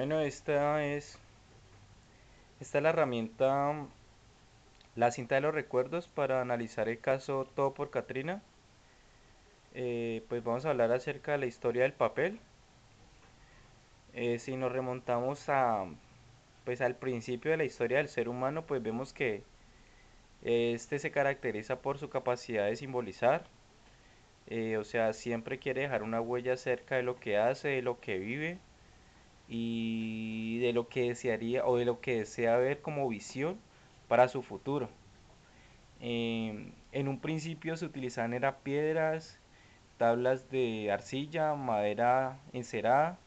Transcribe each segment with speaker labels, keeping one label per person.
Speaker 1: Bueno, esta es la herramienta, la cinta de los recuerdos para analizar el caso Todo por Katrina. Pues vamos a hablar acerca de la historia del papel. Si nos remontamos pues al principio de la historia del ser humano, pues vemos que este se caracteriza por su capacidad de simbolizar. O sea, siempre quiere dejar una huella acerca de lo que hace, de lo que vive y de lo que desearía o de lo que desea ver como visión para su futuro. En un principio se utilizaban era piedras, tablas de arcilla, madera encerada,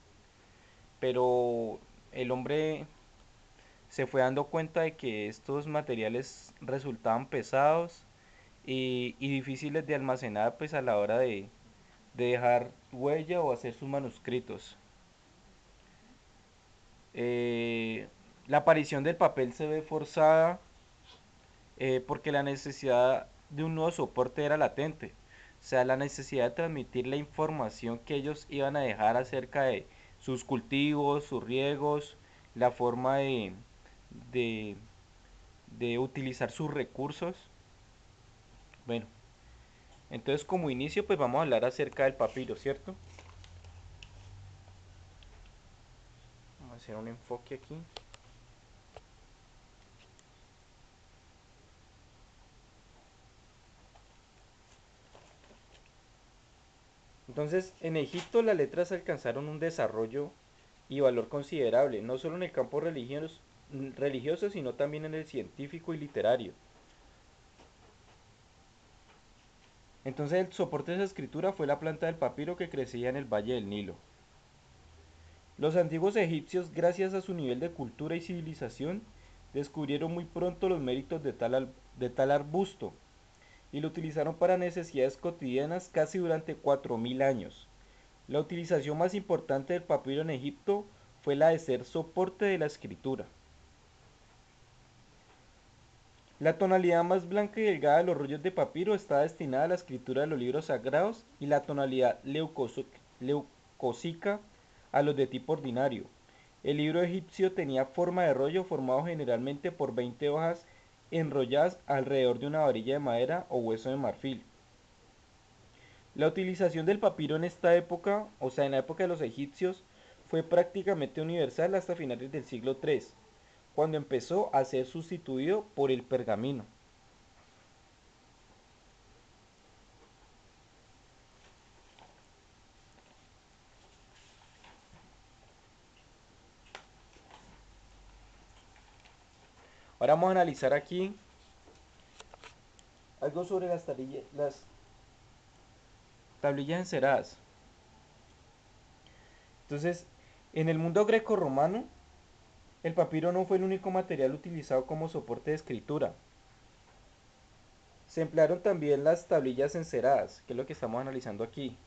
Speaker 1: pero el hombre se fue dando cuenta de que estos materiales resultaban pesados y difíciles de almacenar pues a la hora de dejar huella o hacer sus manuscritos. Eh, la aparición del papel se ve forzada porque la necesidad de un nuevo soporte era latente. O sea, la necesidad de transmitir la información que ellos iban a dejar acerca de sus cultivos, sus riegos, la forma de, de utilizar sus recursos. Bueno, entonces como inicio pues vamos a hablar acerca del papiro, ¿cierto? Vamos a hacer un enfoque aquí. Entonces, en Egipto las letras alcanzaron un desarrollo y valor considerable, no solo en el campo religioso, sino también en el científico y literario. Entonces, el soporte de esa escritura fue la planta del papiro que crecía en el valle del Nilo. Los antiguos egipcios, gracias a su nivel de cultura y civilización, descubrieron muy pronto los méritos de tal arbusto y lo utilizaron para necesidades cotidianas casi durante 4000 años. La utilización más importante del papiro en Egipto fue la de ser soporte de la escritura. La tonalidad más blanca y delgada de los rollos de papiro está destinada a la escritura de los libros sagrados y la tonalidad leucósica a los de tipo ordinario. El libro egipcio tenía forma de rollo formado generalmente por 20 hojas enrolladas alrededor de una varilla de madera o hueso de marfil. La utilización del papiro en esta época, o sea, en la época de los egipcios, fue prácticamente universal hasta finales del siglo III, cuando empezó a ser sustituido por el pergamino. Ahora vamos a analizar aquí algo sobre las tablillas enceradas. Entonces, en el mundo greco-romano, el papiro no fue el único material utilizado como soporte de escritura. Se emplearon también las tablillas enceradas, que es lo que estamos analizando aquí.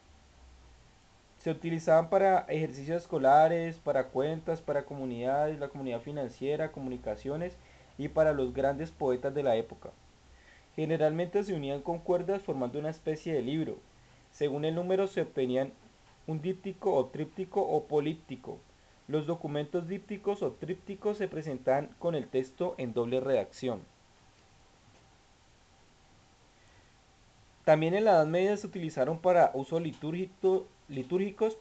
Speaker 1: Se utilizaban para ejercicios escolares, para cuentas, para comunidades, la comunidad financiera, comunicaciones y para los grandes poetas de la época. Generalmente se unían con cuerdas formando una especie de libro. Según el número se obtenían un díptico o tríptico o políptico. Los documentos dípticos o trípticos se presentaban con el texto en doble redacción. También en la Edad Media se utilizaron para usos litúrgicos,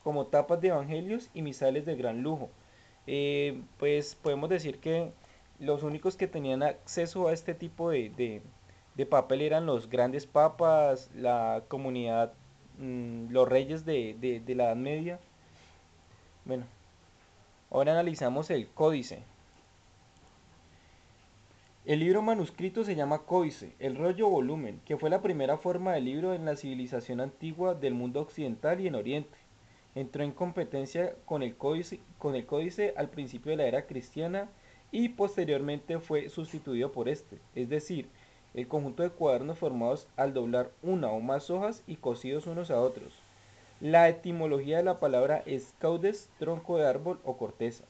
Speaker 1: como tapas de evangelios y misales de gran lujo. Pues podemos decir que los únicos que tenían acceso a este tipo de papel eran los grandes papas, la comunidad, los reyes de la Edad Media. Bueno, ahora analizamos el códice. El libro manuscrito se llama códice, el rollo volumen, que fue la primera forma de libro en la civilización antigua del mundo occidental y en Oriente. Entró en competencia con el códice al principio de la era cristiana y posteriormente fue sustituido por este, es decir, el conjunto de cuadernos formados al doblar una o más hojas y cosidos unos a otros. La etimología de la palabra es caudes, tronco de árbol o corteza.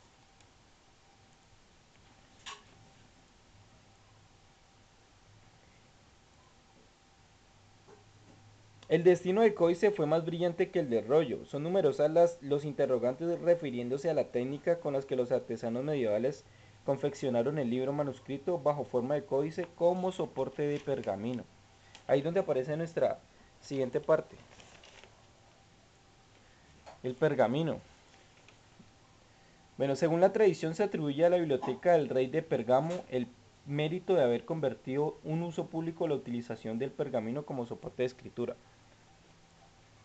Speaker 1: El destino del códice fue más brillante que el del rollo. Son numerosas los interrogantes refiriéndose a la técnica con las que los artesanos medievales confeccionaron el libro manuscrito bajo forma de códice como soporte de pergamino. Ahí donde aparece nuestra siguiente parte, el pergamino. Bueno, según la tradición se atribuye a la biblioteca del rey de Pergamo el mérito de haber convertido un uso público la utilización del pergamino como soporte de escritura.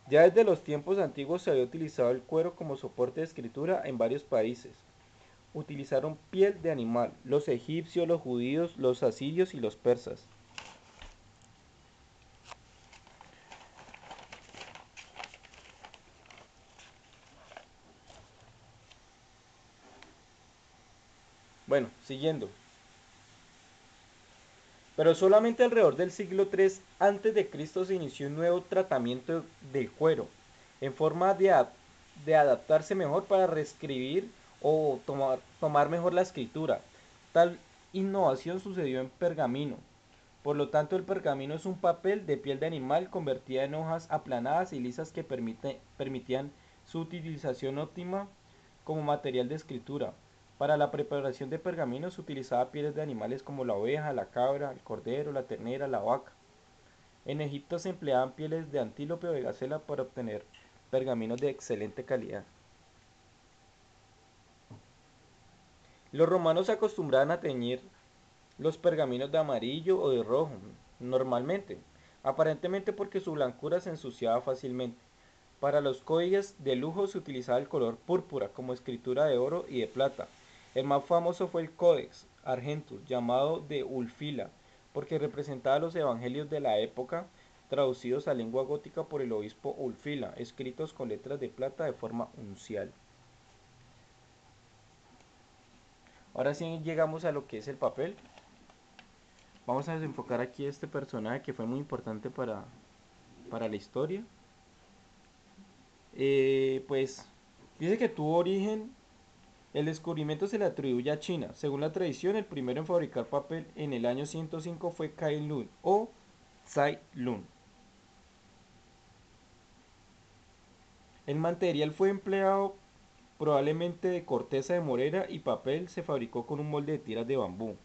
Speaker 1: Ya desde los tiempos antiguos se había utilizado el cuero como soporte de escritura en varios países. Utilizaron piel de animal, los egipcios, los judíos, los asirios y los persas. Bueno, siguiendo. Pero solamente alrededor del siglo III a.C. se inició un nuevo tratamiento del cuero, en forma de adaptarse mejor para reescribir o tomar mejor la escritura. Tal innovación sucedió en pergamino. Por lo tanto, el pergamino es un papel de piel de animal convertida en hojas aplanadas y lisas que permitían su utilización óptima como material de escritura. Para la preparación de pergaminos se utilizaba pieles de animales como la oveja, la cabra, el cordero, la ternera, la vaca. En Egipto se empleaban pieles de antílope o de gacela para obtener pergaminos de excelente calidad. Los romanos se acostumbraban a teñir los pergaminos de amarillo o de rojo, normalmente, aparentemente porque su blancura se ensuciaba fácilmente. Para los códices de lujo se utilizaba el color púrpura como escritura de oro y de plata. El más famoso fue el Codex Argentus, llamado de Ulfila, porque representaba los evangelios de la época traducidos a lengua gótica por el obispo Ulfila, escritos con letras de plata de forma uncial. Ahora sí llegamos a lo que es el papel. Vamos a desenfocar aquí este personaje que fue muy importante para la historia. Pues dice que tuvo origen, el descubrimiento se le atribuye a China. Según la tradición, el primero en fabricar papel en el año 105 fue Kai Lun o Tsai Lun. El material fue empleado probablemente de corteza de morera y papel se fabricó con un molde de tiras de bambú.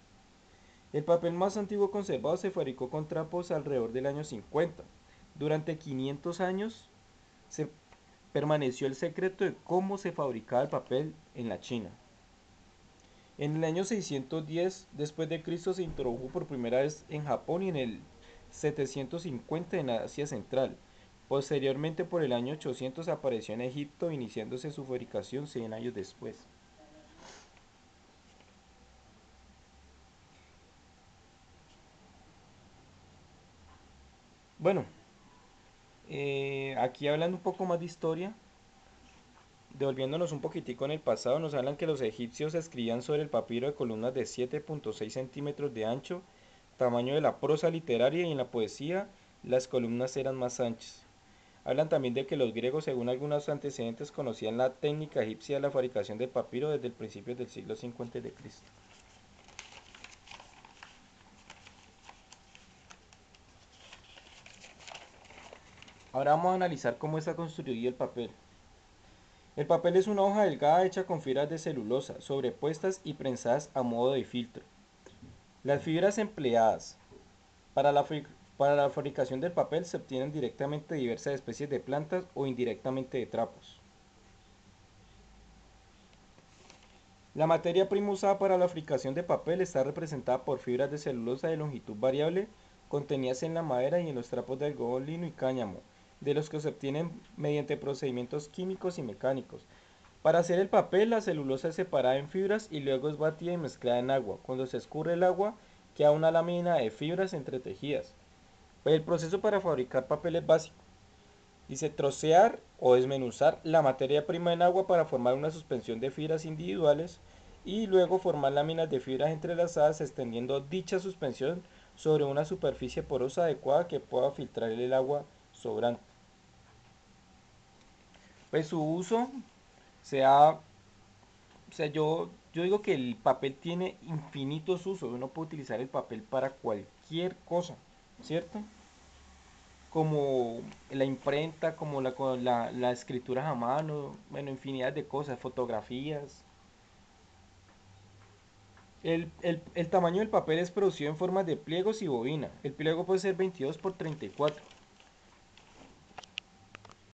Speaker 1: El papel más antiguo conservado se fabricó con trapos alrededor del año 50. Durante 500 años se permaneció el secreto de cómo se fabricaba el papel en la China. En el año 610 después de Cristo se introdujo por primera vez en Japón y en el 750 en Asia Central. Posteriormente, por el año 800 apareció en Egipto, iniciándose su fabricación 100 años después. Bueno, aquí hablando un poco más de historia, devolviéndonos un poquitico en el pasado, nos hablan que los egipcios escribían sobre el papiro de columnas de 7.6 centímetros de ancho, tamaño de la prosa literaria, y en la poesía las columnas eran más anchas. Hablan también de que los griegos, según algunos antecedentes, conocían la técnica egipcia de la fabricación del papiro desde el principio del siglo V a.C. Ahora vamos a analizar cómo está construido el papel. El papel es una hoja delgada hecha con fibras de celulosa, sobrepuestas y prensadas a modo de filtro. Las fibras empleadas para la, para la fabricación del papel se obtienen directamente de diversas especies de plantas o indirectamente de trapos. La materia prima usada para la fabricación de papel está representada por fibras de celulosa de longitud variable contenidas en la madera y en los trapos de algodón, lino y cáñamo, de los que se obtienen mediante procedimientos químicos y mecánicos. Para hacer el papel, la celulosa es separada en fibras y luego es batida y mezclada en agua. Cuando se escurre el agua, queda una lámina de fibras entretejidas. El proceso para fabricar papel es básico. Dice trocear o desmenuzar la materia prima en agua para formar una suspensión de fibras individuales y luego formar láminas de fibras entrelazadas extendiendo dicha suspensión sobre una superficie porosa adecuada que pueda filtrar el agua sobrante. Pues su uso se ha, o sea, yo digo que el papel tiene infinitos usos. Uno puede utilizar el papel para cualquier cosa, ¿cierto? como la imprenta, como la escritura a mano, bueno, infinidad de cosas, fotografías. El tamaño del papel es producido en forma de pliegos y bobina. El pliego puede ser 22 por 34.